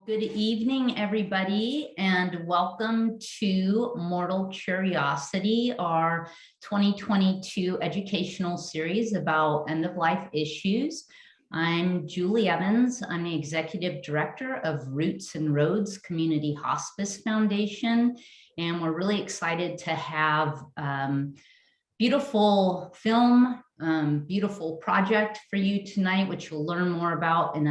Good evening, everybody, and welcome to Mortal Curiosity, our 2022 educational series about end-of-life issues. I'm Julie Evans. I'm the Executive Director of Roots and Roads Community Hospice Foundation, and we're really excited to have beautiful film, beautiful project for you tonight, which you'll learn more about in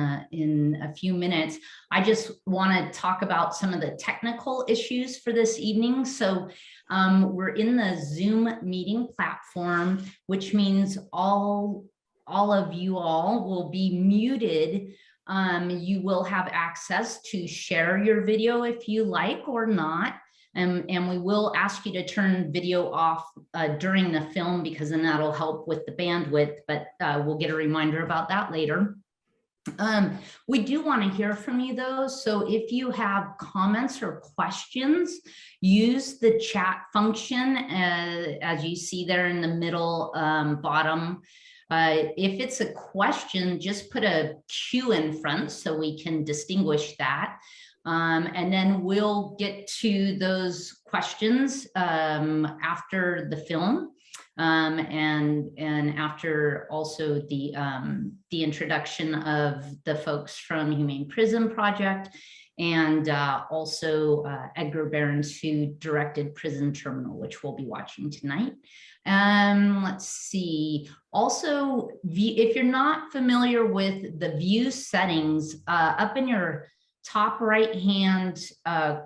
a few minutes. I just want to talk about some of the technical issues for this evening. So we're in the Zoom meeting platform, which means all of you all will be muted. You will have access to share your video if you like or not. And we will ask you to turn video off during the film, because then that'll help with the bandwidth, but we'll get a reminder about that later. We do want to hear from you though, so if you have comments or questions, use the chat function as you see there in the middle bottom. If it's a question, just put a Q in front so we can distinguish that. And then we'll get to those questions after the film and after also the introduction of the folks from Humane Prison Project and also Edgar Barens, who directed Prison Terminal, which we'll be watching tonight. Let's see. Also, if you're not familiar with the view settings, up in your top right hand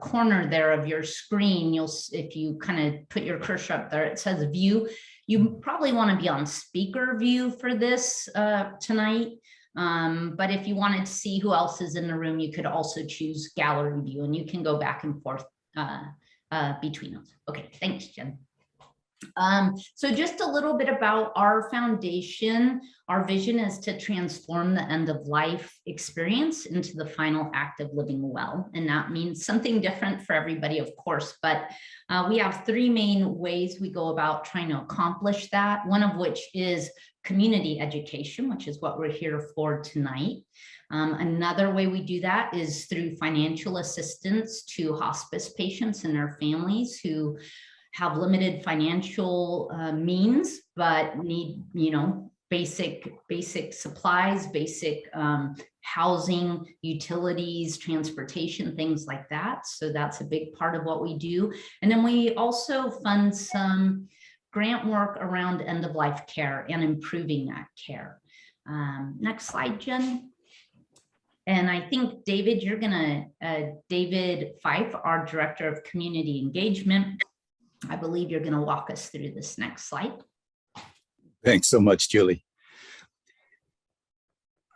corner there of your screen, if you kind of put your cursor up there, it says view. You probably want to be on speaker view for this tonight. But if you wanted to see who else is in the room, you could also choose gallery view, and you can go back and forth between those. Okay, thanks, Jen. So just a little bit about our foundation. Our vision is to transform the end-of-life experience into the final act of living well. And that means something different for everybody, of course, but we have three main ways we go about trying to accomplish that. One of which is community education, which is what we're here for tonight. Another way we do that is through financial assistance to hospice patients and their families who have limited financial means, but need, basic supplies, basic housing, utilities, transportation, things like that. So that's a big part of what we do. And then we also fund some grant work around end-of-life care and improving that care. Next slide, Jen. And I think, David, you're gonna, David Fife, our Director of Community Engagement, I believe you're going to walk us through this next slide. Thanks so much, Julie.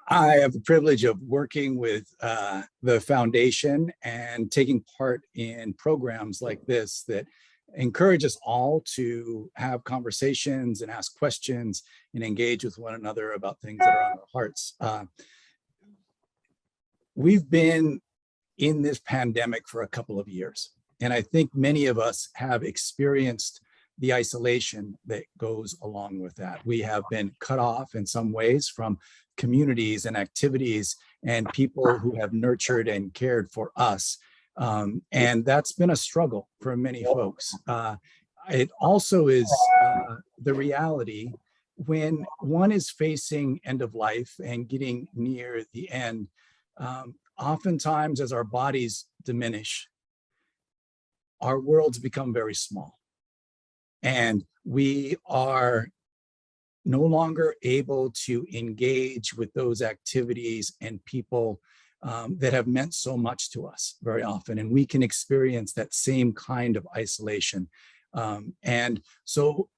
I have the privilege of working with the foundation and taking part in programs like this that encourage us all to have conversations and ask questions and engage with one another about things that are on our hearts. We've been in this pandemic for a couple of years. And I think many of us have experienced the isolation that goes along with that. We have been cut off in some ways from communities and activities and people who have nurtured and cared for us. And that's been a struggle for many folks. It also is the reality when one is facing end of life and getting near the end, oftentimes as our bodies diminish, our worlds become very small, and we are no longer able to engage with those activities and people that have meant so much to us very often, and we can experience that same kind of isolation. And so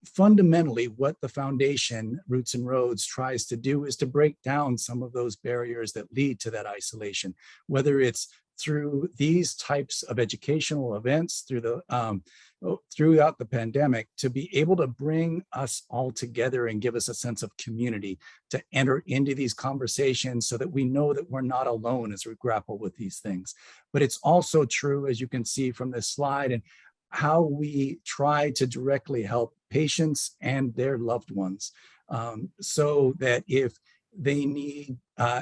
fundamentally, what the foundation Roots and Roads tries to do is to break down some of those barriers that lead to that isolation, whether it's through these types of educational events, through the throughout the pandemic, to be able to bring us all together and give us a sense of community, to enter into these conversations so that we know that we're not alone as we grapple with these things. But it's also true, as you can see from this slide, and how we try to directly help patients and their loved ones, so that if they need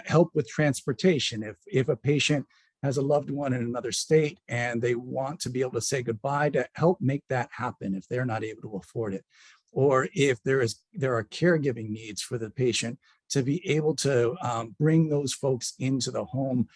help with transportation, if a patient has a loved one in another state and they want to be able to say goodbye, to help make that happen if they're not able to afford it. Or if there are caregiving needs for the patient, to be able to bring those folks into the home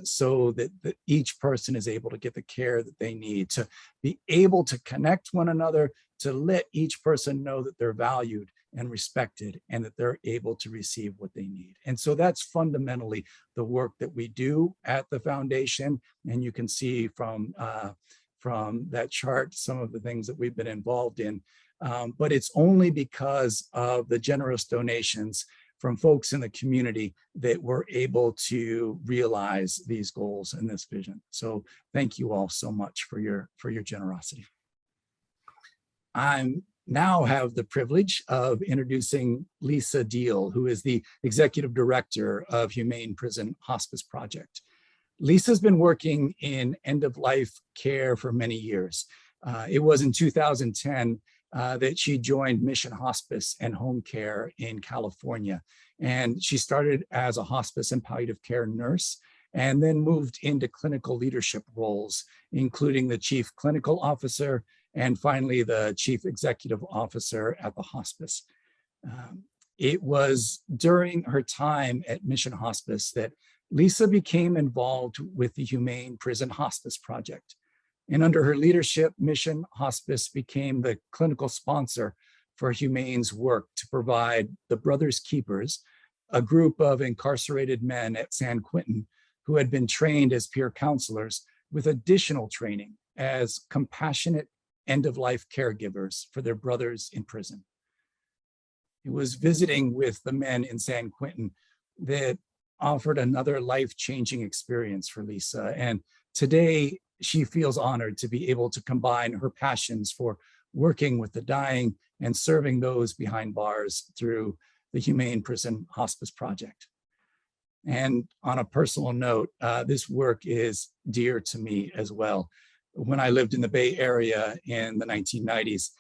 so that each person is able to get the care that they need, to be able to connect one another, to let each person know that they're valued and respected and that they're able to receive what they need. And so that's fundamentally the work that we do at the foundation. And you can see from that chart some of the things that we've been involved in. But it's only because of the generous donations from folks in the community that we're able to realize these goals and this vision. So thank you all so much for your generosity. I now have the privilege of introducing Lisa Deal, who is the Executive Director of Humane Prison Hospice Project. Lisa's been working in end-of-life care for many years. It was in 2010 that she joined Mission Hospice and Home Care in California. And she started as a hospice and palliative care nurse, and then moved into clinical leadership roles, including the chief clinical officer, and finally the chief executive officer at the hospice. It was during her time at Mission Hospice that Lisa became involved with the Humane Prison Hospice Project. And under her leadership, Mission Hospice became the clinical sponsor for Humane's work to provide the Brothers Keepers, a group of incarcerated men at San Quentin who had been trained as peer counselors, with additional training as compassionate end-of-life caregivers for their brothers in prison. It was visiting with the men in San Quentin that offered another life-changing experience for Lisa. And today, she feels honored to be able to combine her passions for working with the dying and serving those behind bars through the Humane Prison Hospice Project. And on a personal note, this work is dear to me as well. When I lived in the Bay Area in the 1990s,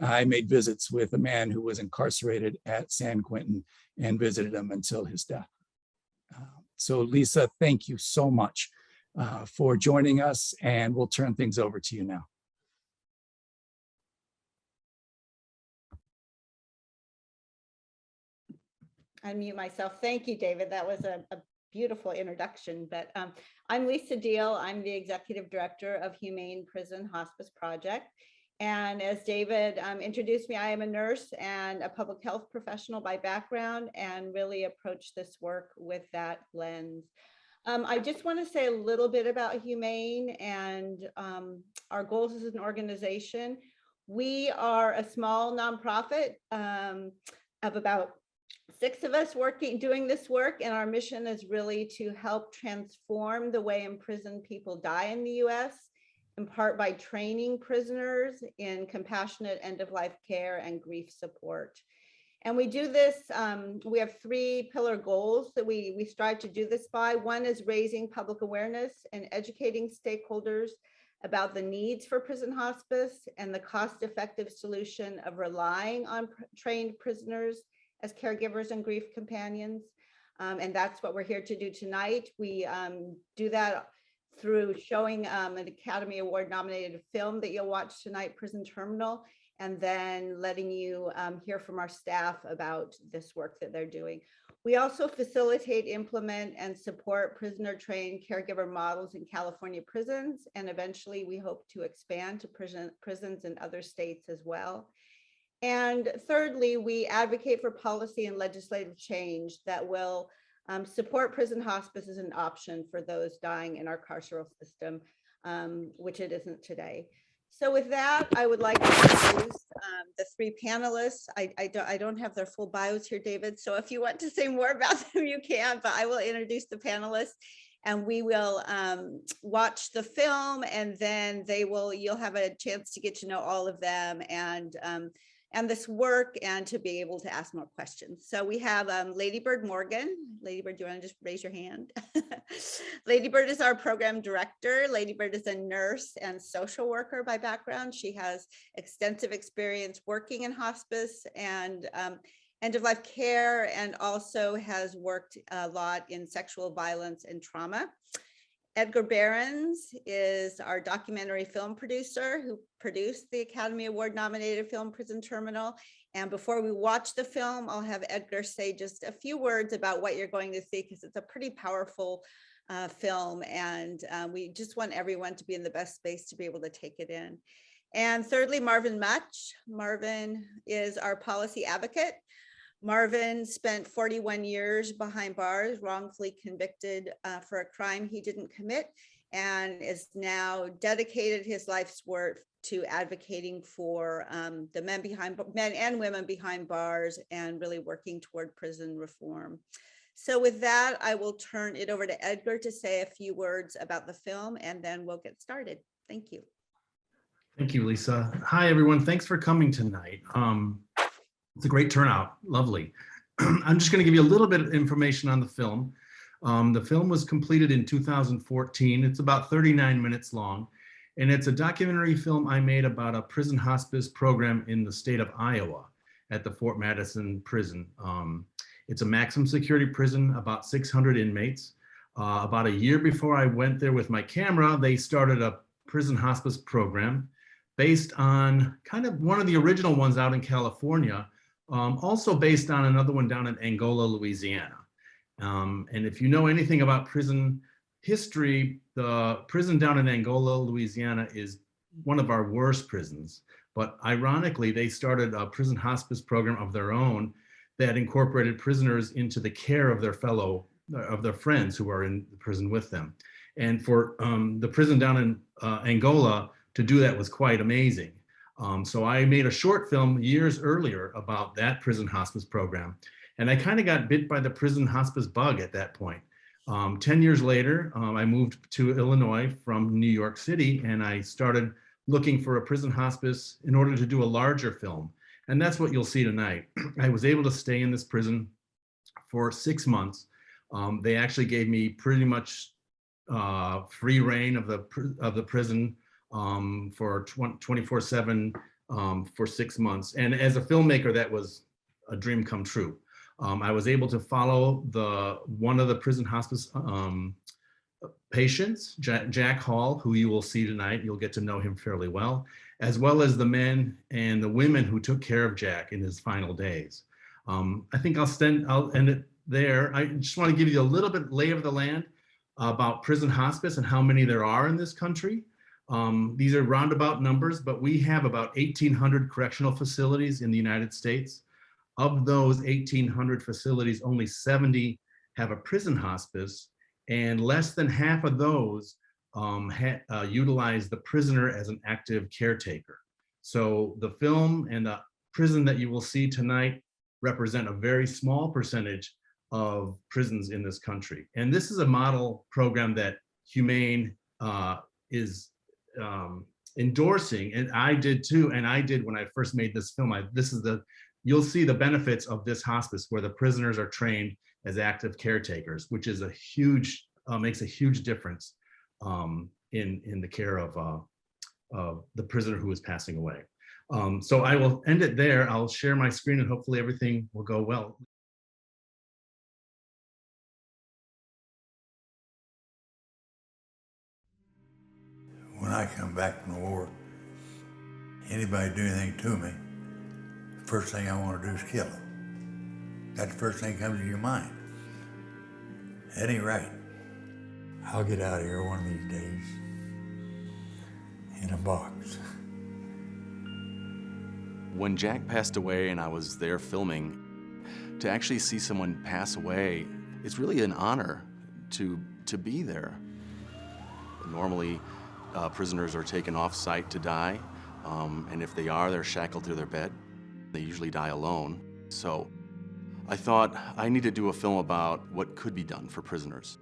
I made visits with a man who was incarcerated at San Quentin and visited him until his death. So Lisa, thank you so much for joining us, and we'll turn things over to you now. Unmute myself. Thank you, David. That was a beautiful introduction. But I'm Lisa Deal. I'm the Executive Director of Humane Prison Hospice Project. And as David introduced me, I am a nurse and a public health professional by background, and really approach this work with that lens. I just want to say a little bit about Humane and our goals as an organization. We are a small nonprofit of about 6 of us doing this work, and our mission is really to help transform the way imprisoned people die in the US, in part by training prisoners in compassionate end-of-life care and grief support. And we do this, we have 3 pillar goals that we strive to do this by. One is raising public awareness and educating stakeholders about the needs for prison hospice and the cost-effective solution of relying on trained prisoners as caregivers and grief companions. And that's what we're here to do tonight. We do that through showing an Academy Award nominated film that you'll watch tonight, Prison Terminal, and then letting you hear from our staff about this work that they're doing. We also facilitate, implement, and support prisoner-trained caregiver models in California prisons, and eventually we hope to expand to prisons in other states as well. And thirdly, we advocate for policy and legislative change that will support prison hospice as an option for those dying in our carceral system, which it isn't today. So with that, I would like to introduce the 3 panelists. I don't have their full bios here, David, so if you want to say more about them, you can, but I will introduce the panelists, and we will watch the film, and then you'll have a chance to get to know all of them and this work, and to be able to ask more questions. So we have Ladybird Morgan. Ladybird, do you want to just raise your hand? Ladybird is our program director. Ladybird is a nurse and social worker by background. She has extensive experience working in hospice and end-of-life care, and also has worked a lot in sexual violence and trauma. Edgar Barens is our documentary film producer who produced the Academy Award nominated film Prison Terminal. And before we watch the film, I'll have Edgar say just a few words about what you're going to see, because it's a pretty powerful film, and we just want everyone to be in the best space to be able to take it in. And thirdly, Marvin Mutch. Marvin is our policy advocate. Marvin spent 41 years behind bars, wrongfully convicted for a crime he didn't commit, and is now dedicated his life's work to advocating for the men and women behind bars, and really working toward prison reform. So with that, I will turn it over to Edgar to say a few words about the film, and then we'll get started. Thank you. Thank you, Lisa. Hi, everyone. Thanks for coming tonight. It's a great turnout. Lovely. I'm just going to give you a little bit of information on the film. The film was completed in 2014. It's about 39 minutes long, and it's a documentary film I made about a prison hospice program in the state of Iowa at the Fort Madison prison. It's a maximum security prison, about 600 inmates. About a year before I went there with my camera, they started a prison hospice program based on kind of one of the original ones out in California, also based on another one down in Angola, Louisiana. And if you know anything about prison history, the prison down in Angola, Louisiana is one of our worst prisons. But ironically, they started a prison hospice program of their own that incorporated prisoners into the care of their friends who are in the prison with them. And for the prison down in Angola to do that was quite amazing. So I made a short film years earlier about that prison hospice program. And I kind of got bit by the prison hospice bug at that point. 10 years later, I moved to Illinois from New York City, and I started looking for a prison hospice in order to do a larger film. And that's what you'll see tonight. I was able to stay in this prison for 6 months. They actually gave me pretty much free reign of the prison for 24/7 for 6 months. And as a filmmaker, that was a dream come true. I was able to follow one of the prison hospice patients, Jack Hall, who you will see tonight. You'll get to know him fairly well, as well as the men and the women who took care of Jack in his final days. I think I'll end it there. I just want to give you a little bit lay of the land about prison hospice and how many there are in this country. These are roundabout numbers, but we have about 1,800 correctional facilities in the United States. Of those 1,800 facilities, only 70 have a prison hospice, and less than half of those utilize the prisoner as an active caretaker. So the film and the prison that you will see tonight represent a very small percentage of prisons in this country. And this is a model program that Humane is endorsing, and I did too, and I did when I first made this film. You'll see the benefits of this hospice where the prisoners are trained as active caretakers, which is makes a huge difference in the care of the prisoner who is passing away. So I will end it there. I'll share my screen and hopefully everything will go well. When I come back from the war, anybody do anything to me, the first thing I want to do is kill them. That's the first thing that comes to your mind. That ain't right. I'll get out of here one of these days in a box. When Jack passed away and I was there filming, to actually see someone pass away, it's really an honor to be there. Normally, prisoners are taken off site to die, and if they are, they're shackled to their bed. They usually die alone. So I thought I need to do a film about what could be done for prisoners.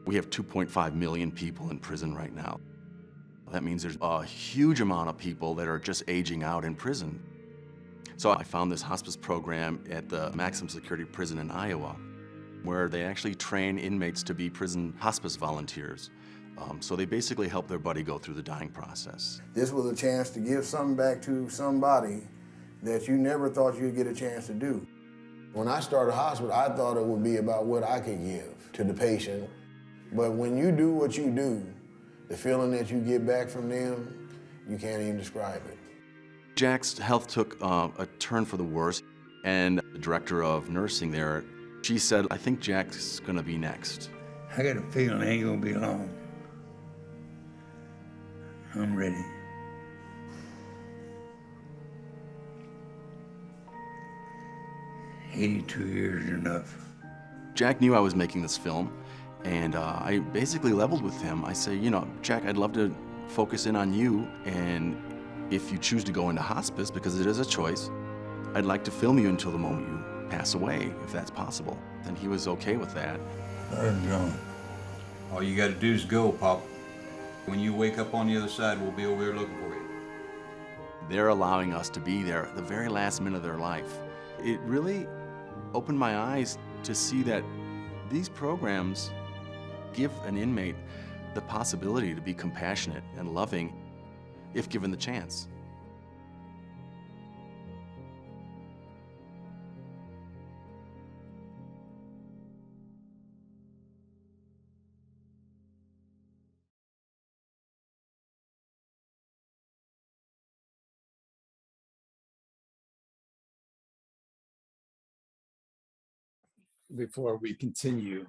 We have 2.5 million people in prison right now. That means there's a huge amount of people that are just aging out in prison. So I found this hospice program at the maximum security prison in Iowa, where they actually train inmates to be prison hospice volunteers. So they basically help their buddy go through the dying process. This was a chance to give something back to somebody that you never thought you'd get a chance to do. When I started hospice, I thought it would be about what I could give to the patient. But when you do what you do, the feeling that you get back from them, you can't even describe it. Jack's health took a turn for the worse, and the director of nursing there, she said, I think Jack's gonna be next. I got a feeling it ain't gonna be long. I'm ready. "82 years is enough." Jack knew I was making this film, and I basically leveled with him. I say, you know, Jack, I'd love to focus in on you, and if you choose to go into hospice, because it is a choice, I'd like to film you until the moment you pass away, if that's possible. And he was okay with that. I'm gone. All you gotta do is go, Pop. When you wake up on the other side, we'll be over here looking for you. They're allowing us to be there at the very last minute of their life. It really opened my eyes to see that these programs give an inmate the possibility to be compassionate and loving if given the chance. Before we continue,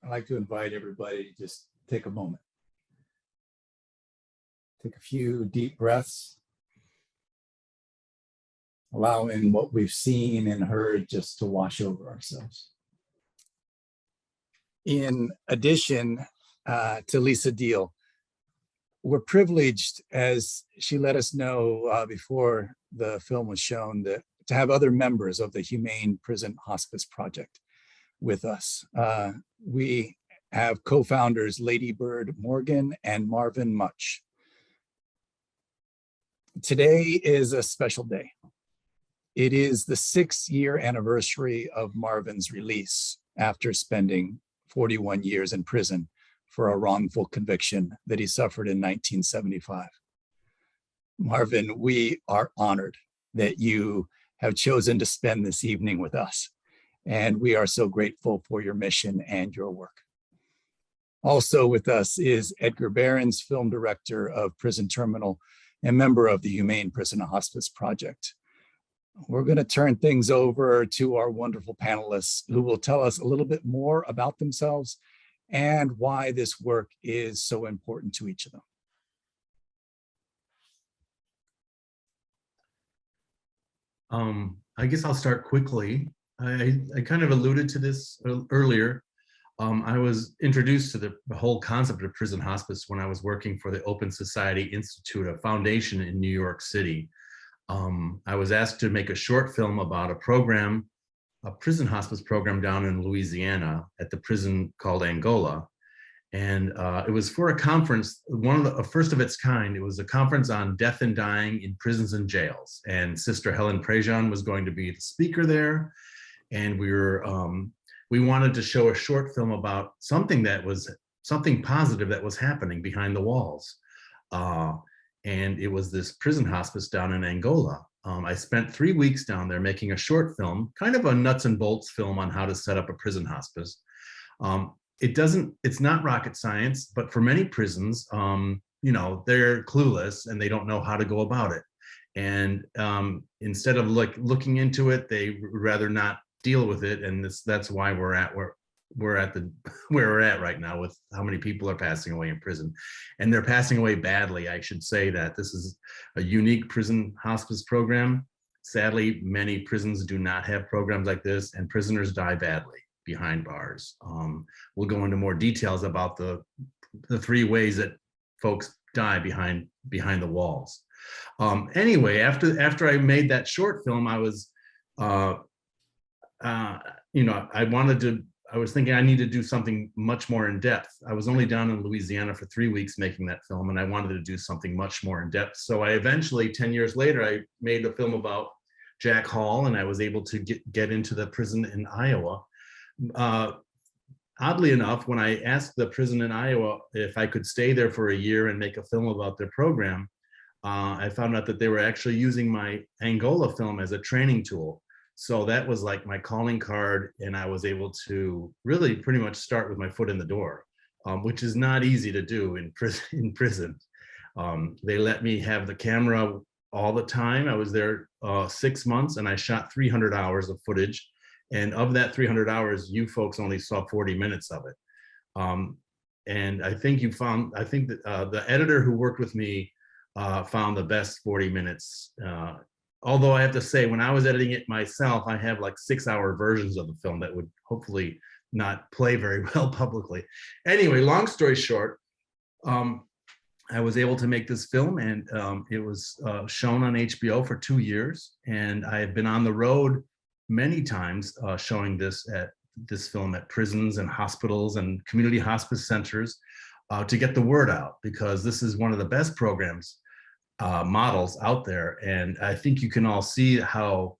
I'd like to invite everybody to just take a moment. Take a few deep breaths, allowing what we've seen and heard just to wash over ourselves. In addition to Lisa Deal, we're privileged, as she let us know before the film was shown, to have other members of the Humane Prison Hospice Project with us. We have co-founders Ladybird Morgan and Marvin Mutch. Today is a special day. It is the 6-year anniversary of Marvin's release after spending 41 years in prison for a wrongful conviction that he suffered in 1975. Marvin, we are honored that you have chosen to spend this evening with us, and we are so grateful for your mission and your work. Also with us is Edgar Barens, film director of Prison Terminal and member of the Humane Prison Hospice Project. We're going to turn things over to our wonderful panelists who will tell us a little bit more about themselves and why this work is so important to each of them. I guess I'll start quickly. I kind of alluded to this earlier. I was introduced to the whole concept of prison hospice when I was working for the Open Society Institute, a foundation in New York City. I was asked to make a short film about a program, a prison hospice program down in Louisiana at the prison called Angola. And it was for a conference, a first of its kind. It was a conference on death and dying in prisons and jails. And Sister Helen Prejean was going to be the speaker there. And we wanted to show a short film about something positive that was happening behind the walls. And it was this prison hospice down in Angola. I spent 3 weeks down there making a short film, kind of a nuts and bolts film on how to set up a prison hospice. It's not rocket science, but for many prisons, they're clueless and they don't know how to go about it. And instead of looking into it, they would rather not deal with it. And that's why we're at where we're at right now with how many people are passing away in prison. And they're passing away badly. I should say that this is a unique prison hospice program. Sadly, many prisons do not have programs like this, and prisoners die badly behind bars. We'll go into more details about the 3 ways that folks die behind the walls. Anyway, after I made that short film, I was I was thinking I need to do something much more in depth. I was only down in Louisiana for 3 weeks making that film, and I wanted to do something much more in depth. So I eventually, 10 years later, I made a film about Jack Hall, and I was able to get into the prison in Iowa. Oddly enough, when I asked the prison in Iowa if I could stay there for a year and make a film about their program, I found out that they were actually using my Angola film as a training tool. So that was like my calling card, and I was able to really pretty much start with my foot in the door. which is not easy to do in prison. They let me have the camera all the time. I was there 6 months, and I shot 300 hours of footage. And of that 300 hours, you folks only saw 40 minutes of it. And I think that the editor who worked with me found the best 40 minutes. Although I have to say, when I was editing it myself, I have like 6-hour versions of the film that would hopefully not play very well publicly. Anyway, long story short, I was able to make this film, and it was shown on HBO for 2 years. And I have been on the road many times showing this film at prisons and hospitals and community hospice centers to get the word out, because this is one of the best programs models out there. And I think you can all see how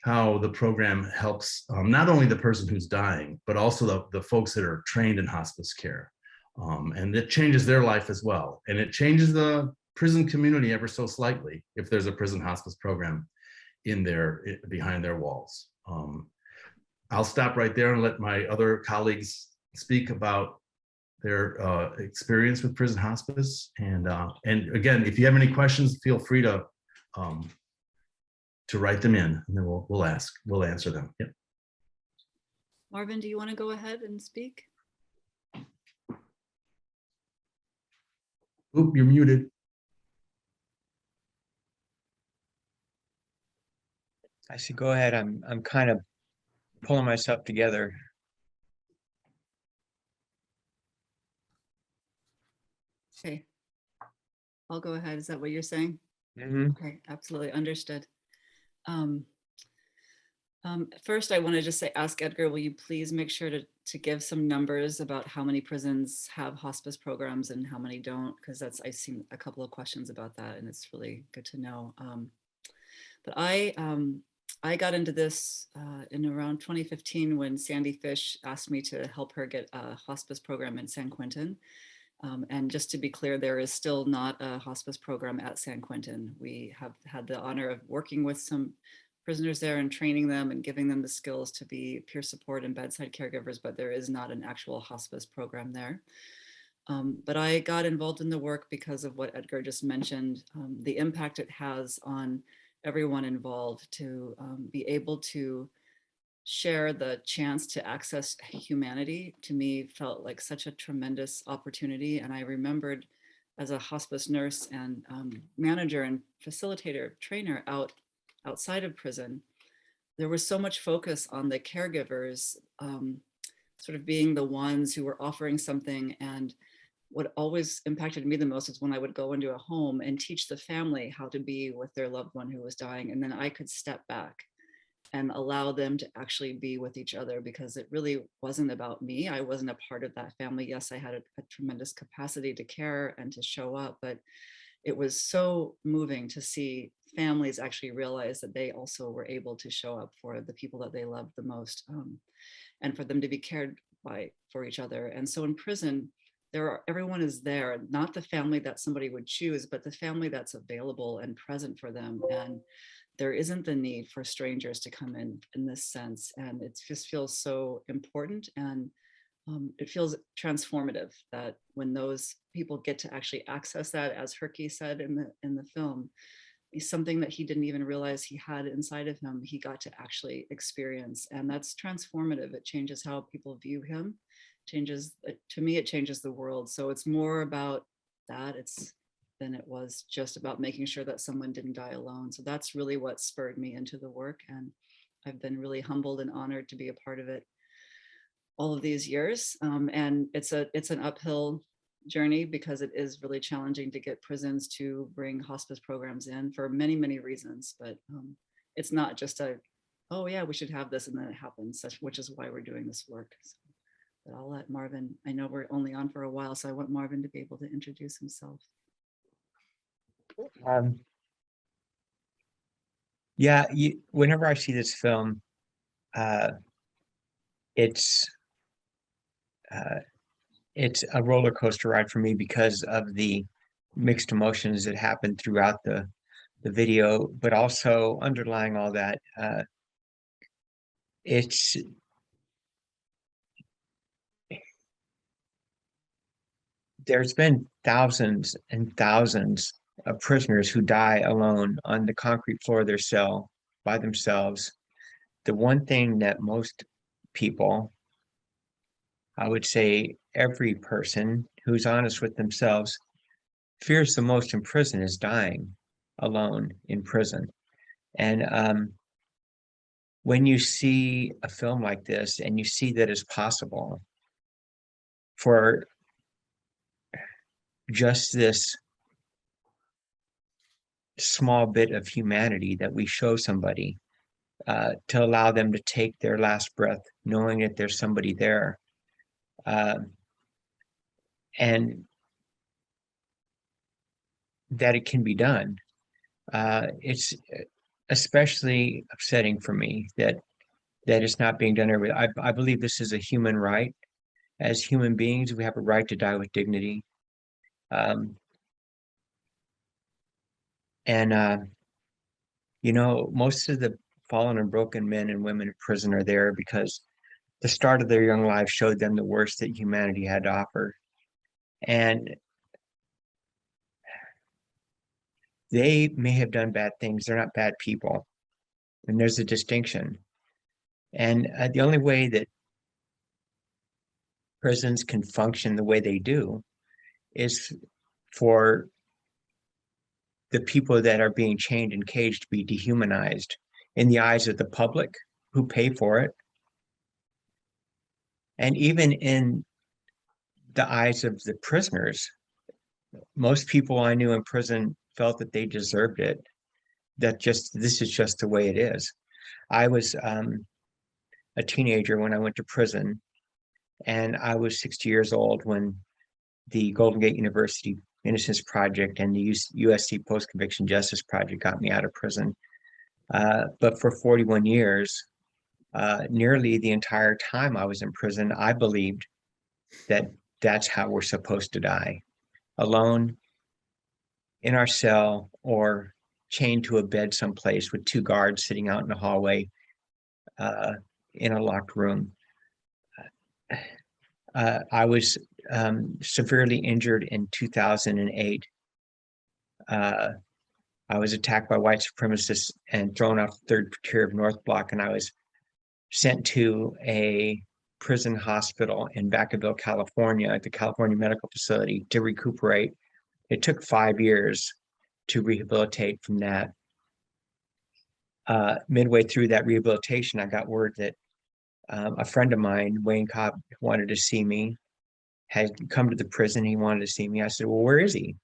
the program helps not only the person who's dying, but also the folks that are trained in hospice care. And it changes their life as well. And it changes the prison community ever so slightly if there's a prison hospice program behind their walls. I'll stop right there and let my other colleagues speak about their experience with prison hospice. And again, if you have any questions, feel free to write them in, and then we'll answer them. Yep. Marvin, do you want to go ahead and speak? Oop, you're muted. I should go ahead. I'm kind of pulling myself together. Okay, I'll go ahead. Is that what you're saying? Mm-hmm. Okay, absolutely understood. First, I want to just say, ask Edgar, will you please make sure to give some numbers about how many prisons have hospice programs and how many don't? Because I've seen a couple of questions about that, and it's really good to know. But I got into this in around 2015 when Sandy Fish asked me to help her get a hospice program in San Quentin. And just to be clear, there is still not a hospice program at San Quentin. We have had the honor of working with some prisoners there and training them and giving them the skills to be peer support and bedside caregivers, but there is not an actual hospice program there. But I got involved in the work because of what Edgar just mentioned, the impact it has on everyone involved to be able to share the chance to access humanity. To me, felt like such a tremendous opportunity. And I remembered as a hospice nurse and manager and facilitator trainer outside of prison, there was so much focus on the caregivers sort of being the ones who were offering something. And what always impacted me the most is when I would go into a home and teach the family how to be with their loved one who was dying. And then I could step back and allow them to actually be with each other, because it really wasn't about me. I wasn't a part of that family. Yes, I had a tremendous capacity to care and to show up, but it was so moving to see families actually realize that they also were able to show up for the people that they loved the most, and for them to be cared for each other. And so in prison, everyone is there, not the family that somebody would choose, but the family that's available and present for them. And there isn't the need for strangers to come in this sense. And it just feels so important. And it feels transformative that when those people get to actually access that, as Herky said in the film, is something that he didn't even realize he had inside of him, he got to actually experience. And that's transformative. It changes how people view him, to me, it changes the world. So it's more about that than it was just about making sure that someone didn't die alone. So that's really what spurred me into the work. And I've been really humbled and honored to be a part of it all of these years. And it's an uphill journey, because it is really challenging to get prisons to bring hospice programs in for many, many reasons. But it's not just oh yeah, we should have this and then it happens, which is why we're doing this work. So, but I'll let Marvin, I know we're only on for a while, so I want Marvin to be able to introduce himself. Yeah, whenever I see this film, it's a roller coaster ride for me because of the mixed emotions that happen throughout the video, but also underlying all that, it's there's been thousands and thousands of prisoners who die alone on the concrete floor of their cell by themselves. The one thing that most people, I would say every person who's honest with themselves, fears the most in prison is dying alone in prison. And when you see a film like this and you see that it's possible for just this small bit of humanity that we show somebody, to allow them to take their last breath, knowing that there's somebody there. And that it can be done. It's especially upsetting for me that it's not being done every. I believe this is a human right. As human beings, we have a right to die with dignity. You know, most of the fallen and broken men and women in prison are there because the start of their young life showed them the worst that humanity had to offer. And they may have done bad things. They're not bad people. And there's a distinction. And the only way that prisons can function the way they do is for the people that are being chained and caged to be dehumanized in the eyes of the public who pay for it. And even in the eyes of the prisoners, most people I knew in prison felt that they deserved it, that this is just the way it is. I was a teenager when I went to prison, and I was 60 years old when the Golden Gate University Innocence Project and the USC Post-Conviction Justice Project got me out of prison. But for 41 years, nearly the entire time I was in prison, I believed that that's how we're supposed to die, alone in our cell or chained to a bed someplace with two guards sitting out in the hallway in a locked room. I was severely injured in 2008. I was attacked by white supremacists and thrown off the third tier of North Block, and I was sent to a prison hospital in Vacaville, California, at the California Medical Facility to recuperate. It took 5 years to rehabilitate from that. Midway through that rehabilitation, I got word that a friend of mine, Wayne Cobb, wanted to see me, had come to the prison. He wanted to see me. I said, well, where is he?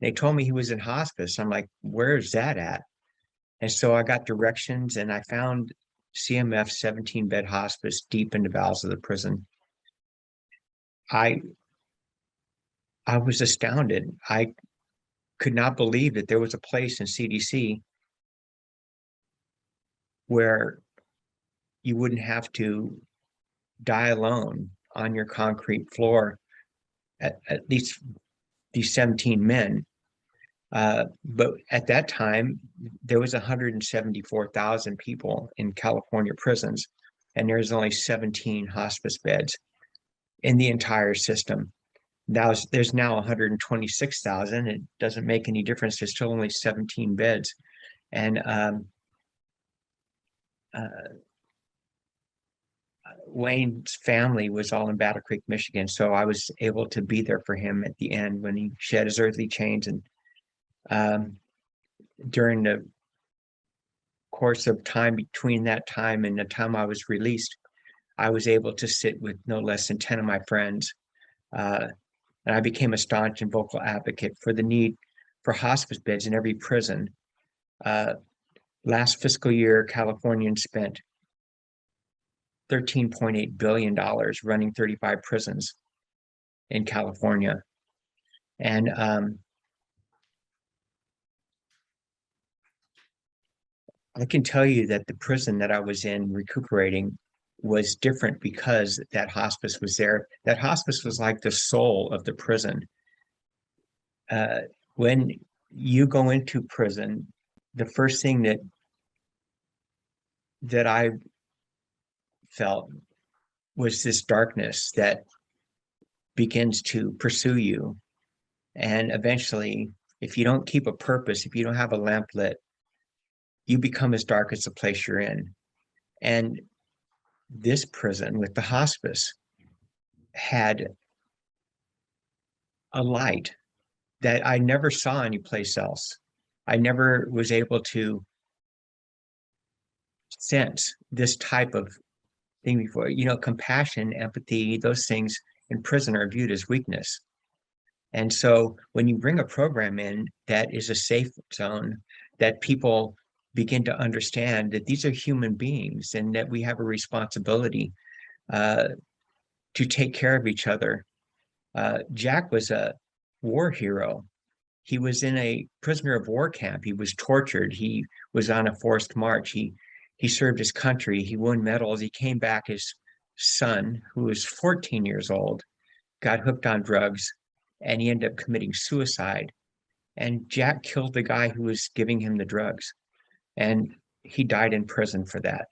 They told me he was in hospice. I'm like, where is that at? And so I got directions and I found CMF 17-bed hospice deep in the bowels of the prison. I was astounded. I could not believe that there was a place in CDC where you wouldn't have to die alone on your concrete floor, at least these 17 men. But at that time, there was 174,000 people in California prisons, and there's only 17 hospice beds in the entire system. There's now 126,000. It doesn't make any difference. There's still only 17 beds. And Wayne's family was all in Battle Creek, Michigan. So I was able to be there for him at the end when he shed his earthly chains. And during the course of time between that time and the time I was released, I was able to sit with no less than 10 of my friends. And I became a staunch and vocal advocate for the need for hospice beds in every prison. Last fiscal year, Californians spent $13.8 billion running 35 prisons in California. And I can tell you that the prison that I was in recuperating was different because that hospice was there. That hospice was like the soul of the prison. When you go into prison, the first thing that I felt was this darkness that begins to pursue you. And eventually, if you don't keep a purpose, if you don't have a lamp lit, you become as dark as the place you're in. And this prison with the hospice had a light that I never saw anyplace else. I never was able to sense this type of thing before. You know, compassion, empathy, those things in prison are viewed as weakness. And so when you bring a program in that is a safe zone, that people begin to understand that these are human beings and that we have a responsibility to take care of each other. Jack was a war hero. He was in a prisoner of war camp. He was tortured. He was on a forced march. He served his country. He won medals. He came back. His son, who was 14 years old, got hooked on drugs, and he ended up committing suicide. And Jack killed the guy who was giving him the drugs, and he died in prison for that.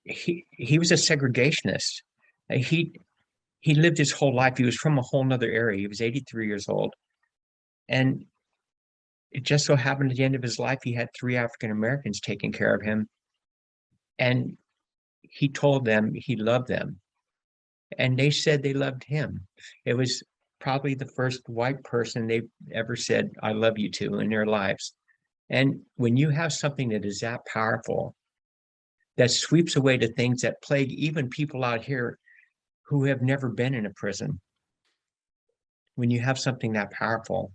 He was a segregationist. He lived his whole life. He was from a whole nother area. He was 83 years old. And it just so happened at the end of his life, he had 3 African Americans taking care of him. And he told them he loved them. And they said they loved him. It was probably the first white person they ever said, I love you to in their lives. And when you have something that is that powerful, that sweeps away the things that plague even people out here who have never been in a prison, when you have something that powerful,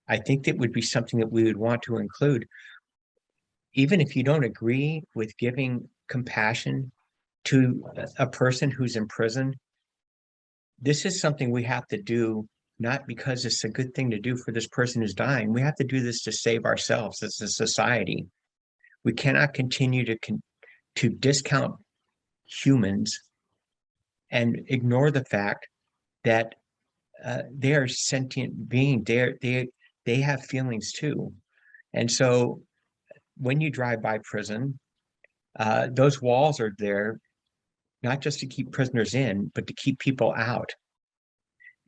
I think that would be something that we would want to include. Even if you don't agree with giving compassion to a person who's in prison, this is something we have to do, not because it's a good thing to do for this person who's dying. We have to do this to save ourselves as a society. We cannot continue to discount humans and ignore the fact that they are sentient beings. They have feelings too. And so when you drive by prison, those walls are there not just to keep prisoners in, but to keep people out.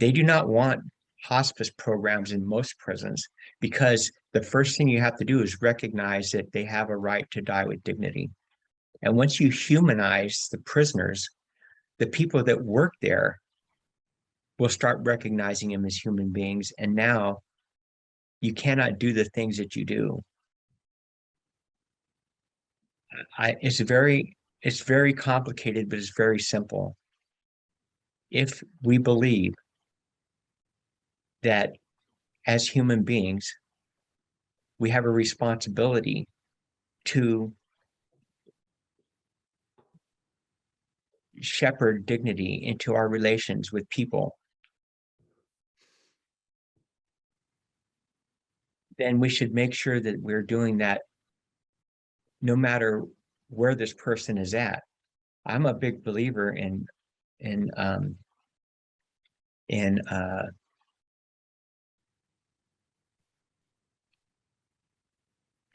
They do not want hospice programs in most prisons, because the first thing you have to do is recognize that they have a right to die with dignity. And once you humanize the prisoners, the people that work there will start recognizing them as human beings. And now you cannot do the things that you do. It's very complicated, but it's very simple. If we believe that as human beings, we have a responsibility to shepherd dignity into our relations with people, then we should make sure that we're doing that no matter where this person is at. I'm a big believer in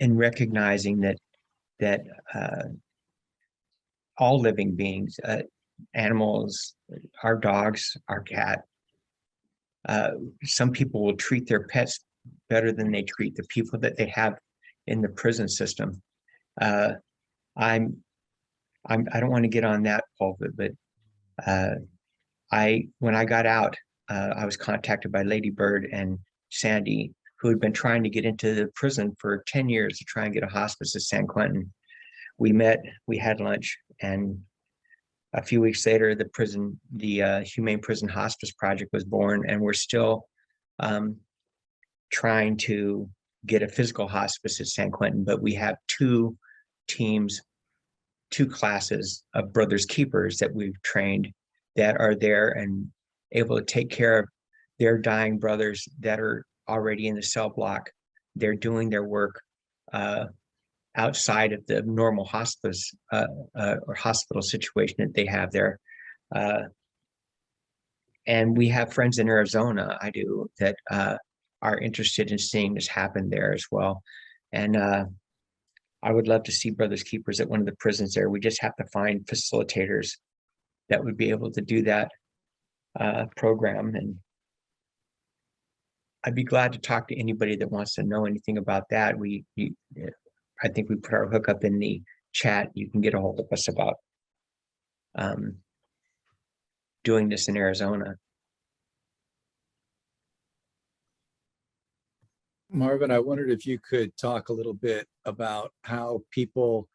recognizing that all living beings, animals, our dogs, our cat, some people will treat their pets better than they treat the people that they have in the prison system. I don't want to get on that pulpit, but when I got out, I was contacted by Ladybird and Sandy, who had been trying to get into the prison for 10 years to try and get a hospice at San Quentin. We met, we had lunch, and a few weeks later, the Humane Prison Hospice Project was born, and we're still trying to get a physical hospice at San Quentin, but we have 2 teams, 2 classes of brothers keepers that we've trained that are there and able to take care of their dying brothers that are already in the cell block. They're doing their work outside of the normal hospice or hospital situation that they have there. And we have friends in Arizona, I do, that are interested in seeing this happen there as well. And I would love to see Brothers Keepers at one of the prisons there. We just have to find facilitators that would be able to do that program. And I'd be glad to talk to anybody that wants to know anything about that. I think we put our hookup in the chat. You can get a hold of us about doing this in Arizona. Marvin, I wondered if you could talk a little bit about how people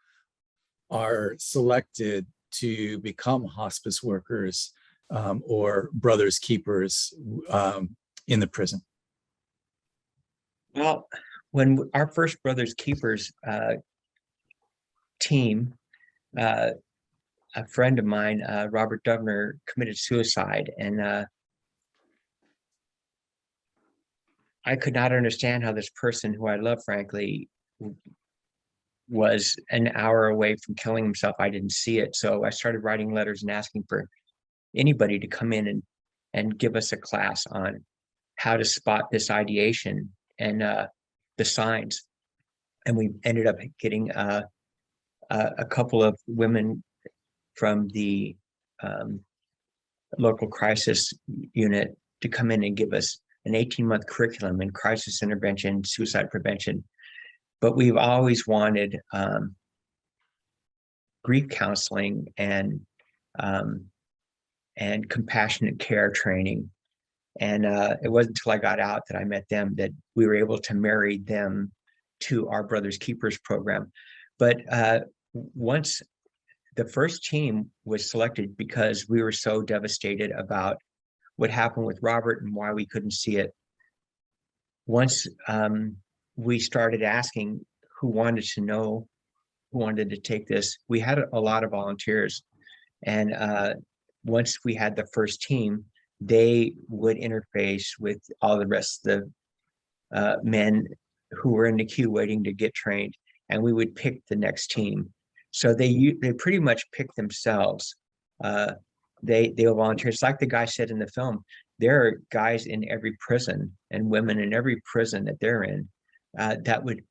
are selected to become hospice workers or brothers keepers in the prison. Well, when our first Brothers Keepers team, a friend of mine, Robert Dubner, committed suicide, and I could not understand how this person, who I love, frankly, was an hour away from killing himself. I didn't see it, so I started writing letters and asking for anybody to come in and give us a class on how to spot this ideation and the signs. And we ended up getting a couple of women from the local crisis unit to come in and give us an 18-month curriculum in crisis intervention, suicide prevention. But we've always wanted grief counseling and compassionate care training. And it wasn't until I got out that I met them that we were able to marry them to our Brothers Keepers program. But once the first team was selected, because we were so devastated about what happened with Robert and why we couldn't see it, once we started asking who wanted to know, who wanted to take this, we had a lot of volunteers. And once we had the first team, they would interface with all the rest of the men who were in the queue waiting to get trained, and we would pick the next team. So they pretty much pick themselves. They will volunteer. It's like the guy said in the film, there are guys in every prison and women in every prison that they're in that would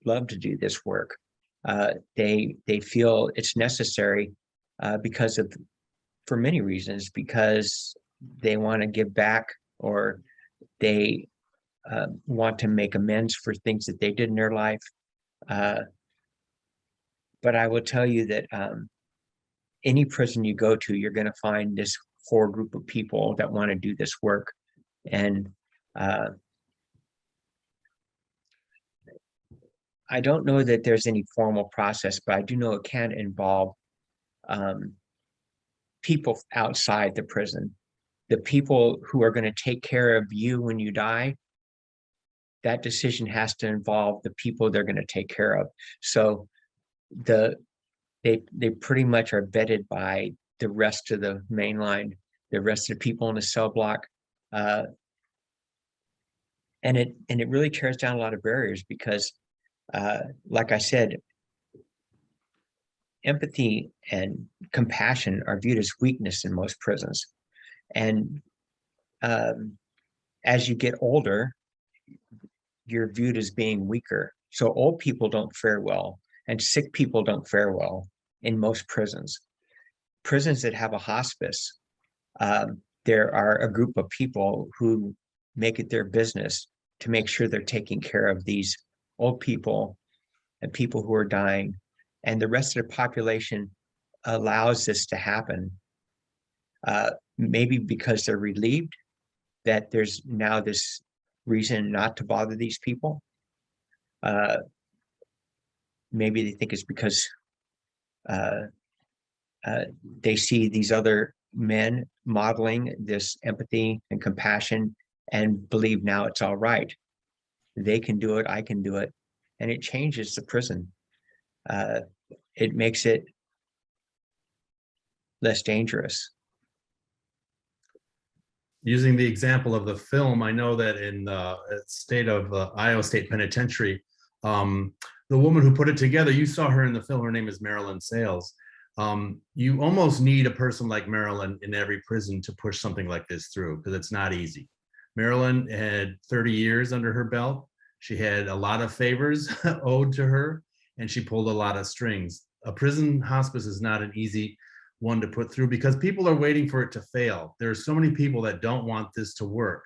love to do this work. They feel it's necessary because of, for many reasons, because they want to give back, or they want to make amends for things that they did in their life. But I will tell you that any prison you go to, you're going to find this core group of people that want to do this work. And I don't know that there's any formal process, but I do know it can involve people outside the prison. The people who are going to take care of you when you die, that decision has to involve the people they're going to take care of. So they pretty much are vetted by the rest of the main line, the rest of the people in the cell block. And it really tears down a lot of barriers because, like I said, empathy and compassion are viewed as weakness in most prisons. And as you get older, you're viewed as being weaker. So old people don't fare well, and sick people don't fare well in most prisons. Prisons that have a hospice, there are a group of people who make it their business to make sure they're taking care of these old people and people who are dying. And the rest of the population allows this to happen. Maybe because they're relieved that there's now this reason not to bother these people. Maybe they think it's because they see these other men modeling this empathy and compassion and believe now it's all right. They can do it, I can do it. And it changes the prison. It makes it less dangerous. Using the example of the film, I know that in the state of Iowa State Penitentiary, the woman who put it together, you saw her in the film, her name is Marilyn Sales. You almost need a person like Marilyn in every prison to push something like this through, because it's not easy. Marilyn had 30 years under her belt. She had a lot of favors owed to her, and she pulled a lot of strings. A prison hospice is not an easy one to put through, because people are waiting for it to fail. There's so many people that don't want this to work,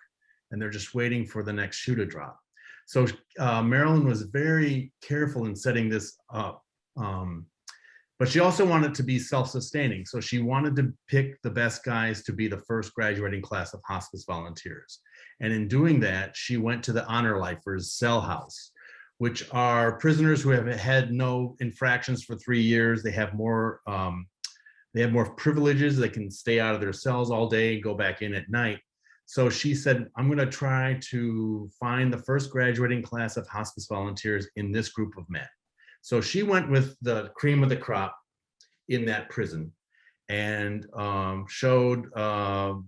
and they're just waiting for the next shoe to drop. So Marilyn was very careful in setting this up. But she also wanted to be self-sustaining. So she wanted to pick the best guys to be the first graduating class of hospice volunteers. And in doing that, she went to the Honor Lifers cell house, which are prisoners who have had no infractions for 3 years. They have more privileges. They can stay out of their cells all day and go back in at night. So she said, I'm going to try to find the first graduating class of hospice volunteers in this group of men. So she went with the cream of the crop in that prison and talked to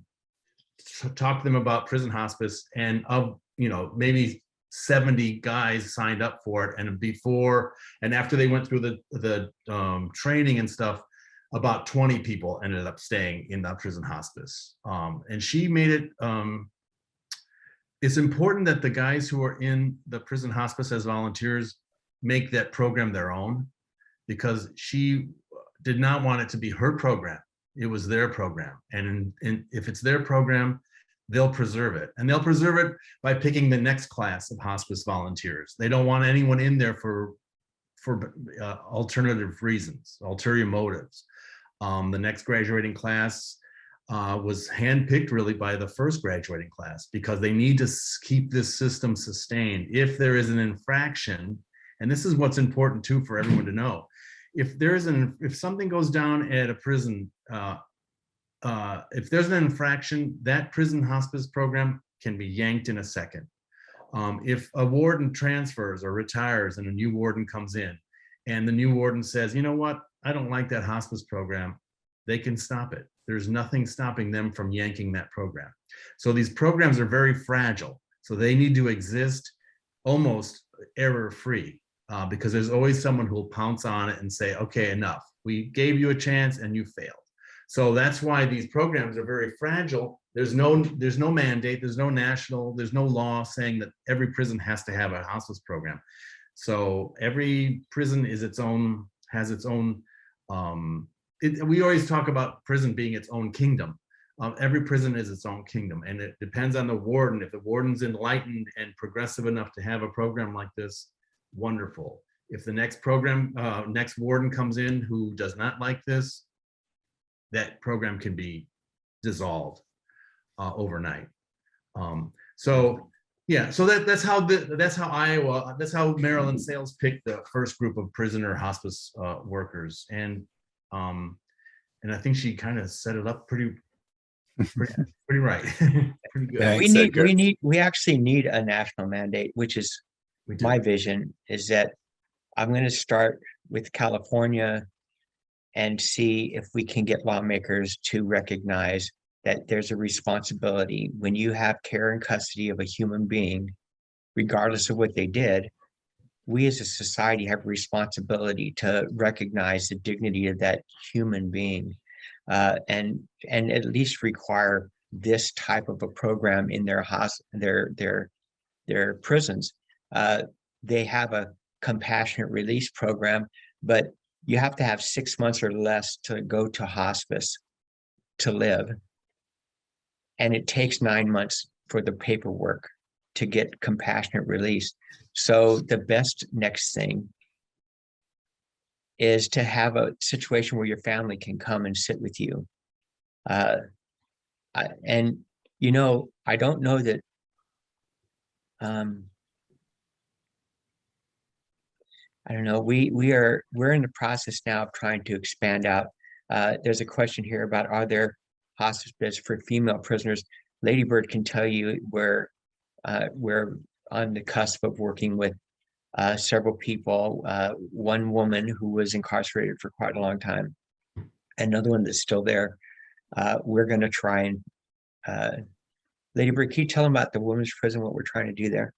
them about prison hospice, and of, maybe 70 guys signed up for it. And before and after they went through the training and stuff, about 20 people ended up staying in that prison hospice. And she made it, it's important that the guys who are in the prison hospice as volunteers make that program their own, because she did not want it to be her program. It was their program. And if it's their program, they'll preserve it. And they'll preserve it by picking the next class of hospice volunteers. They don't want anyone in there for alternative reasons, ulterior motives. The next graduating class was handpicked really by the first graduating class, because they need to keep this system sustained. If there is an infraction, and this is what's important too for everyone to know, if something goes down at a prison, if there's an infraction, that prison hospice program can be yanked in a second. If a warden transfers or retires and a new warden comes in, and the new warden says, you know what, I don't like that hospice program, they can stop it. There's nothing stopping them from yanking that program. So these programs are very fragile. So they need to exist almost error-free, because there's always someone who will pounce on it and say, okay, enough. We gave you a chance and you failed. So that's why these programs are very fragile. There's no mandate, there's no law saying that every prison has to have a hospice program. So every prison has its own, we always talk about prison being its own kingdom. Every prison is its own kingdom, and it depends on the warden. If the warden's enlightened and progressive enough to have a program like this, wonderful. If the next warden comes in who does not like this, that program can be dissolved overnight. So that's how Maryland Sales picked the first group of prisoner hospice workers, and I think she kind of set it up pretty right. Pretty good. Thanks, We actually need a national mandate, which is my vision, is that I'm going to start with California and see if we can get lawmakers to recognize that there's a responsibility when you have care and custody of a human being, regardless of what they did. We as a society have a responsibility to recognize the dignity of that human being, and at least require this type of a program in their prisons. They have a compassionate release program, but you have to have 6 months or less to go to hospice to live. And it takes 9 months for the paperwork to get compassionate release. So the best next thing is to have a situation where your family can come and sit with you. I don't know that I don't know. We're in the process now of trying to expand out. There's a question here about, are there hospice beds for female prisoners? Ladybird can tell you we're on the cusp of working with several people. One woman who was incarcerated for quite a long time, another one that's still there. We're going to try and Ladybird, can you tell them about the women's prison, what we're trying to do there?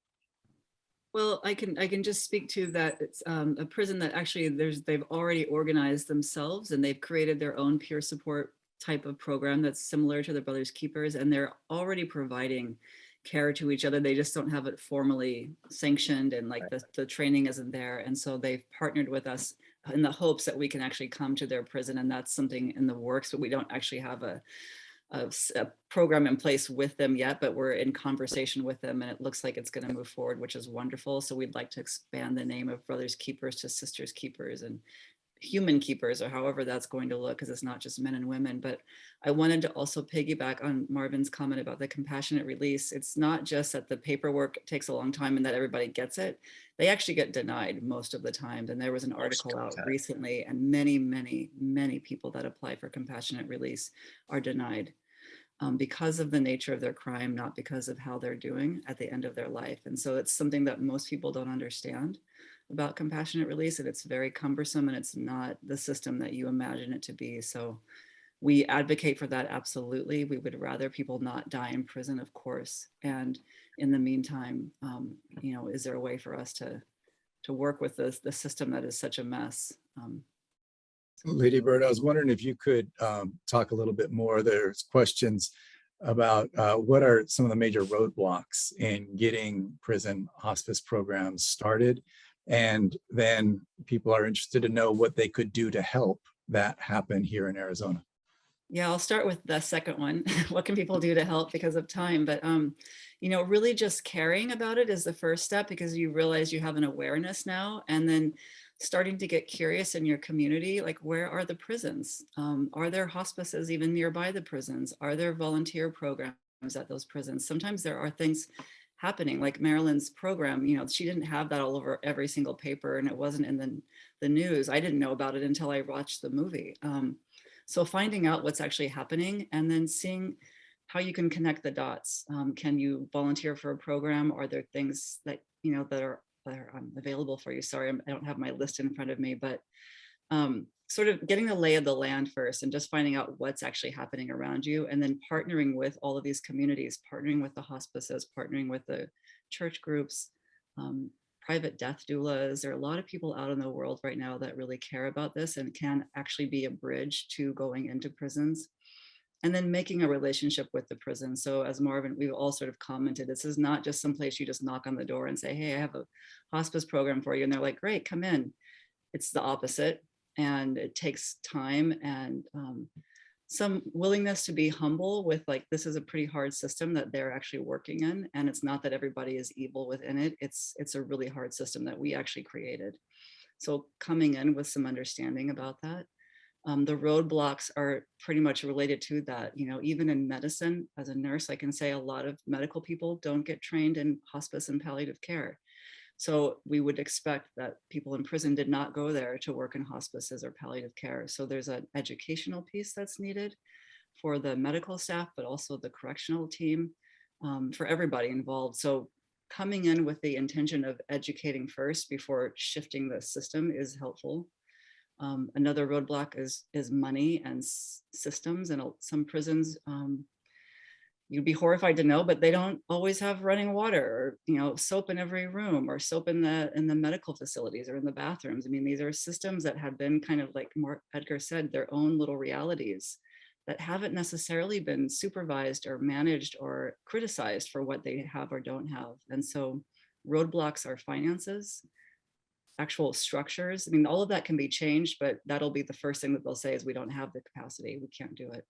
Well, I can just speak to that. It's a prison that actually they've already organized themselves, and they've created their own peer support type of program that's similar to the Brothers Keepers, and they're already providing care to each other. They just don't have it formally sanctioned, and like the training isn't there. And so they've partnered with us in the hopes that we can actually come to their prison, and that's something in the works, but we don't actually have a program in place with them yet, but we're in conversation with them, and it looks like it's going to move forward, which is wonderful. So we'd like to expand the name of Brothers Keepers to Sisters Keepers and Human Keepers, or however that's going to look, because it's not just men and women. But I wanted to also piggyback on Marvin's comment about the compassionate release. It's not just that the paperwork takes a long time and that everybody gets it. They actually get denied most of the time. And there was an article out recently, and many people that apply for compassionate release are denied because of the nature of their crime, not because of how they're doing at the end of their life. And so it's something that most people don't understand about compassionate release, and it's very cumbersome, and it's not the system that you imagine it to be. So we advocate for that, absolutely. We would rather people not die in prison, of course. And in the meantime, you know, is there a way for us to work with the system that is such a mess? Ladybird, I was wondering if you could talk a little bit more. There's questions about what are some of the major roadblocks in getting prison hospice programs started. And then people are interested to know what they could do to help that happen here in Arizona. Yeah, I'll start with the second one. What can people do to help because of time? But, you know, really just caring about it is the first step, because you realize you have an awareness now, and then starting to get curious in your community, like, where are the prisons? Are there hospices even nearby the prisons? Are there volunteer programs at those prisons? Sometimes there are things happening, like Marilyn's program. You know, she didn't have that all over every single paper, and it wasn't in the news. I didn't know about it until I watched the movie. So finding out what's actually happening, and then seeing how you can connect the dots. Can you volunteer for a program? Are there things that, you know, that are available for you? Sorry, I don't have my list in front of me, but sort of getting the lay of the land first, and just finding out what's actually happening around you, and then partnering with all of these communities, partnering with the hospices, partnering with the church groups, private death doulas. There are a lot of people out in the world right now that really care about this and can actually be a bridge to going into prisons. And then making a relationship with the prison. So as Marvin, we've all sort of commented, this is not just some place you just knock on the door and say, hey, I have a hospice program for you. And they're like, great, come in. It's the opposite. And it takes time and some willingness to be humble with, like, this is a pretty hard system that they're actually working in. And it's not that everybody is evil within it. It's a really hard system that we actually created. So coming in with some understanding about that. The roadblocks are pretty much related to that. You know, even in medicine, as a nurse, I can say a lot of medical people don't get trained in hospice and palliative care. So we would expect that people in prison did not go there to work in hospices or palliative care. So there's an educational piece that's needed for the medical staff, but also the correctional team, for everybody involved. So coming in with the intention of educating first before shifting the system is helpful. Another roadblock is money and systems. And some prisons, you'd be horrified to know, but they don't always have running water, or, you know, soap in every room, or soap in the medical facilities or in the bathrooms. I mean, these are systems that have been kind of, like Edgar said, their own little realities that haven't necessarily been supervised or managed or criticized for what they have or don't have. And so roadblocks are finances, actual structures. I mean, all of that can be changed, but that'll be the first thing that they'll say is, we don't have the capacity, we can't do it.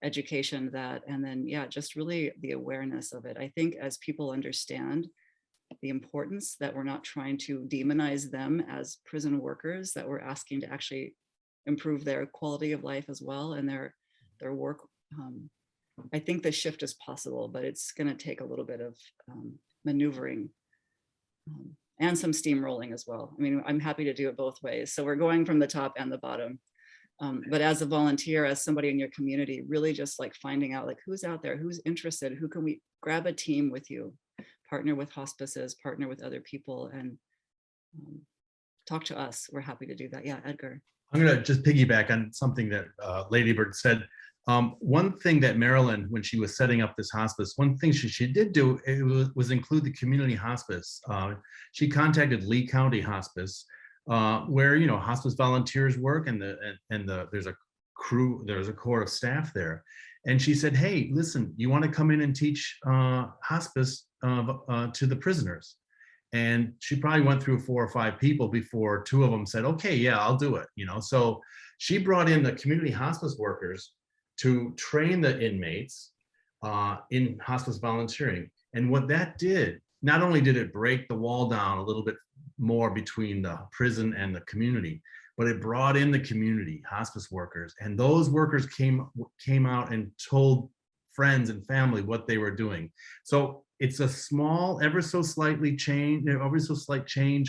Education, that, and then, yeah, just really the awareness of it. I think as people understand the importance, that we're not trying to demonize them as prison workers, that we're asking to actually improve their quality of life as well, and their work. I think the shift is possible, but it's going to take a little bit of maneuvering and some steamrolling as well. I mean, I'm happy to do it both ways. So we're going from the top and the bottom. But as a volunteer, as somebody in your community, really just like finding out, like, who's out there, who's interested, who can we grab a team with you, partner with hospices, partner with other people, and talk to us. We're happy to do that. Yeah, Edgar. I'm going to just piggyback on something that Ladybird said. One thing that Marilyn, when she was setting up this hospice, one thing she did do was include the community hospice. She contacted Lee County Hospice, where, you know, hospice volunteers work, and there's a core of staff there. And she said, hey, listen, you want to come in and teach hospice to the prisoners? And she probably went through 4 or 5 people before 2 of them said, okay, yeah, I'll do it. So she brought in the community hospice workers to train the inmates in hospice volunteering. And what that did, not only did it break the wall down a little bit more between the prison and the community, but it brought in the community hospice workers. And those workers came out and told friends and family what they were doing. So it's a small, ever so slight change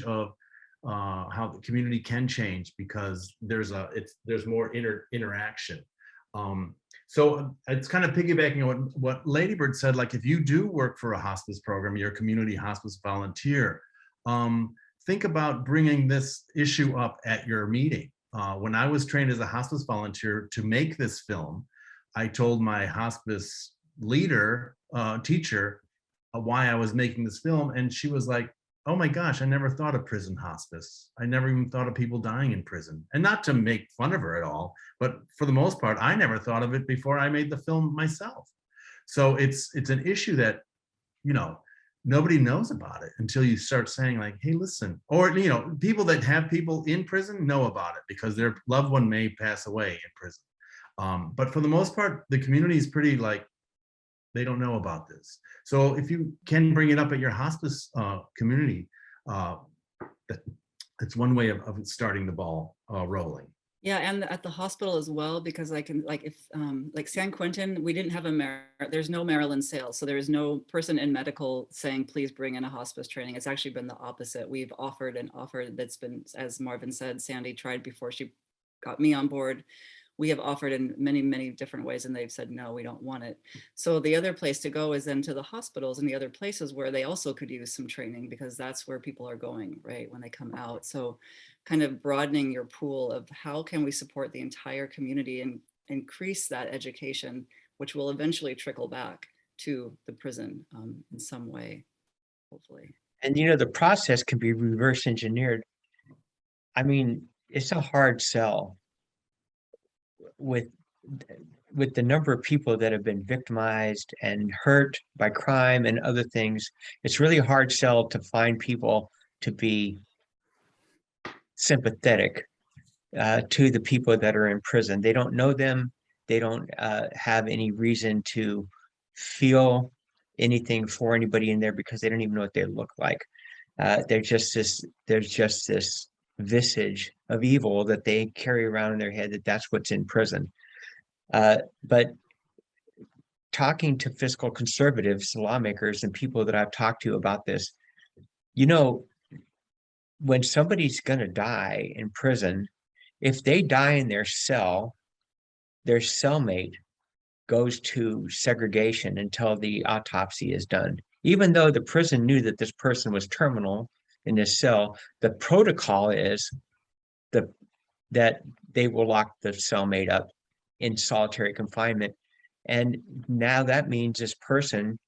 of how the community can change, because there's more interaction. So it's kind of piggybacking on what Ladybird said. Like, if you do work for a hospice program, you're a community hospice volunteer, think about bringing this issue up at your meeting. When I was trained as a hospice volunteer to make this film, I told my hospice teacher why I was making this film, and she was like, oh my gosh, I never thought of prison hospice. I never even thought of people dying in prison. And not to make fun of her at all, but for the most part, I never thought of it before I made the film myself. So it's an issue that, nobody knows about it until you start saying, like, hey, listen, or, people that have people in prison know about it because their loved one may pass away in prison. But for the most part, the community is pretty, like, they don't know about this. So if you can bring it up at your hospice community, that's one way of starting the ball rolling. Yeah, and at the hospital as well, because I can, like, if like San Quentin, we didn't have there's no Maryland sales, so there is no person in medical saying please bring in a hospice training. It's actually been the opposite. We've offered and offered. That's been, as Marvin said, Sandy tried before she got me on board. We have offered in many, many different ways, and they've said, no, we don't want it. So the other place to go is then to the hospitals and the other places where they also could use some training, because that's where people are going, right, when they come out. So kind of broadening your pool of how can we support the entire community and increase that education, which will eventually trickle back to the prison in some way, hopefully. And the process can be reverse engineered. I mean, it's a hard sell with the number of people that have been victimized and hurt by crime and other things. It's really a hard sell to find people to be sympathetic to the people that are in prison. They don't know them. They don't have any reason to feel anything for anybody in there because they don't even know what they look like. There's just this visage of evil that they carry around in their head, that's what's in prison. But talking to fiscal conservatives, lawmakers, and people that I've talked to about this, when somebody's going to die in prison, if they die in their cell, their cellmate goes to segregation until the autopsy is done. Even though the prison knew that this person was terminal in this cell, the protocol is that they will lock the cellmate up in solitary confinement. And now that means this person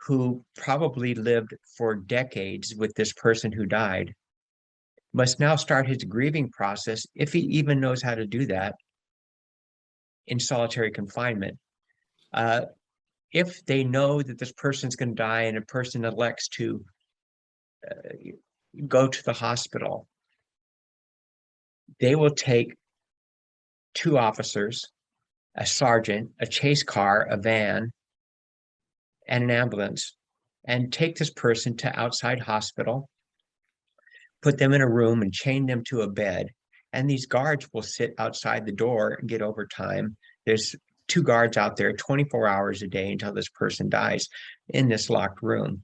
who probably lived for decades with this person who died must now start his grieving process, if he even knows how to do that, in solitary confinement. If they know that this person's going to die and a person elects to go to the hospital, they will take 2 officers, a sergeant, a chase car, a van, and an ambulance, and take this person to outside hospital, put them in a room and chain them to a bed. And these guards will sit outside the door and get overtime. There's 2 guards out there 24 hours a day until this person dies in this locked room.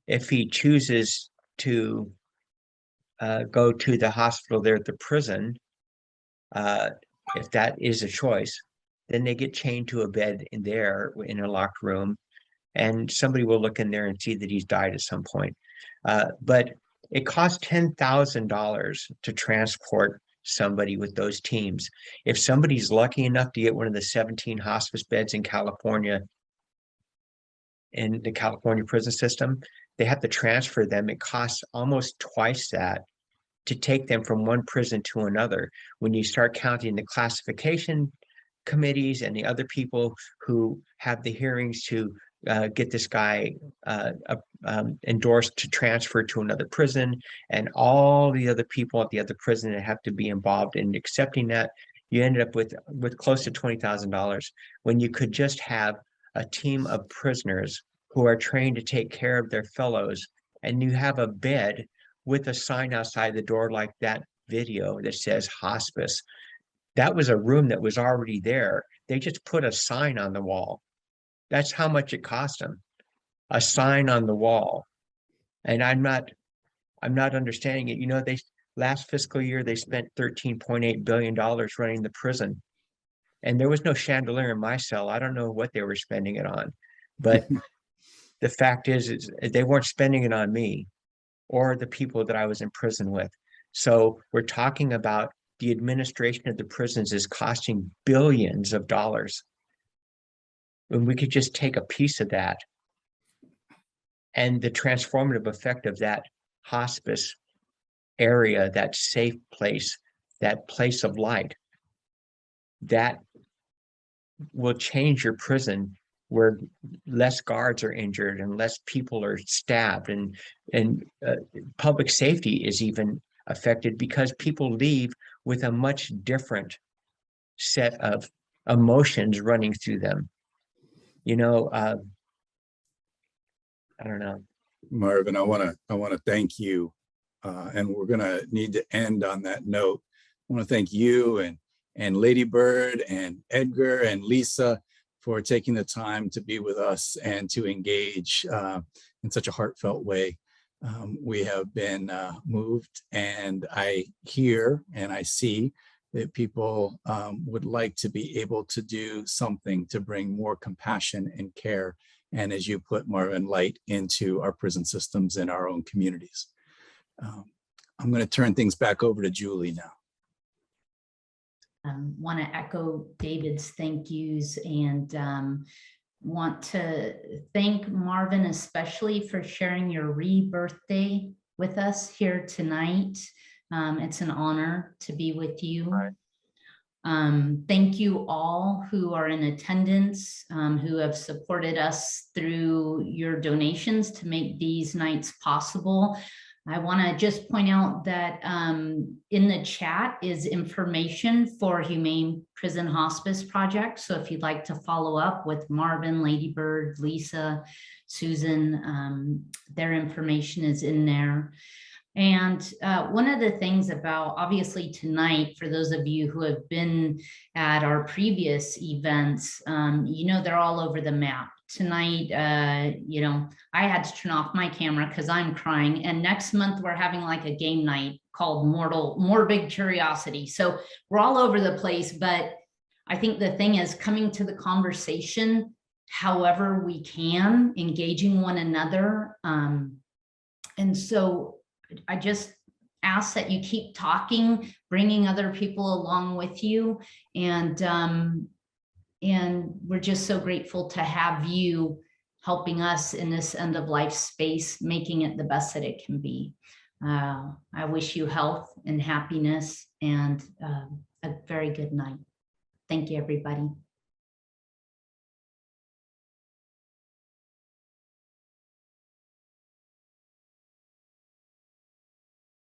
If he chooses to go to the hospital there at the prison, if that is a choice, then they get chained to a bed in there in a locked room, and somebody will look in there and see that he's died at some point. But it costs $10,000 to transport somebody with those teams. If somebody's lucky enough to get one of the 17 hospice beds in California, in the California prison system, they have to transfer them. It costs almost twice that to take them from one prison to another. When you start counting the classification committees and the other people who have the hearings to get this guy endorsed to transfer to another prison, and all the other people at the other prison that have to be involved in accepting that. You ended up with close to $20,000 when you could just have a team of prisoners who are trained to take care of their fellows, and you have a bed with a sign outside the door like that video that says hospice. That was a room that was already there. They just put a sign on the wall. That's how much it cost them. A sign on the wall. And I'm not understanding it. You know, last fiscal year they spent $13.8 billion running the prison. And there was no chandelier in my cell. I don't know what they were spending it on. But the fact is they weren't spending it on me or the people that I was in prison with. So we're talking about the administration of the prisons is costing billions of dollars. When we could just take a piece of that and the transformative effect of that hospice area, that safe place, that place of light, that will change your prison where less guards are injured and less people are stabbed, and public safety is even affected because people leave with a much different set of emotions running through them. You know, I don't know. Marvin, I want to thank you, and we're going to need to end on that note. I want to thank you and Ladybird and Edgar and Lisa for taking the time to be with us and to engage in such a heartfelt way. We have been moved, and I hear and I see that people would like to be able to do something to bring more compassion and care, and as you put, Marvin, light into our prison systems in our own communities. I'm going to turn things back over to Julie now. Want to echo David's thank yous, and want to thank Marvin especially for sharing your rebirthday with us here tonight. It's an honor to be with you. Right. Thank you all who are in attendance, who have supported us through your donations to make these nights possible. I want to just point out that in the chat is information for Humane Prison Hospice Project. So if you'd like to follow up with Marvin, Ladybird, Lisa, Susan, their information is in there. And one of the things about, obviously tonight, for those of you who have been at our previous events, you know, they're all over the map. Tonight, you know, I had to turn off my camera because I'm crying. And next month we're having like a game night called Morbid Curiosity. So we're all over the place, but I think the thing is coming to the conversation however we can, engaging one another. And so I just ask that you keep talking, bringing other people along with you. And we're just so grateful to have you helping us in this end of life space, making it the best that it can be. I wish you health and happiness and a very good night. Thank you, everybody.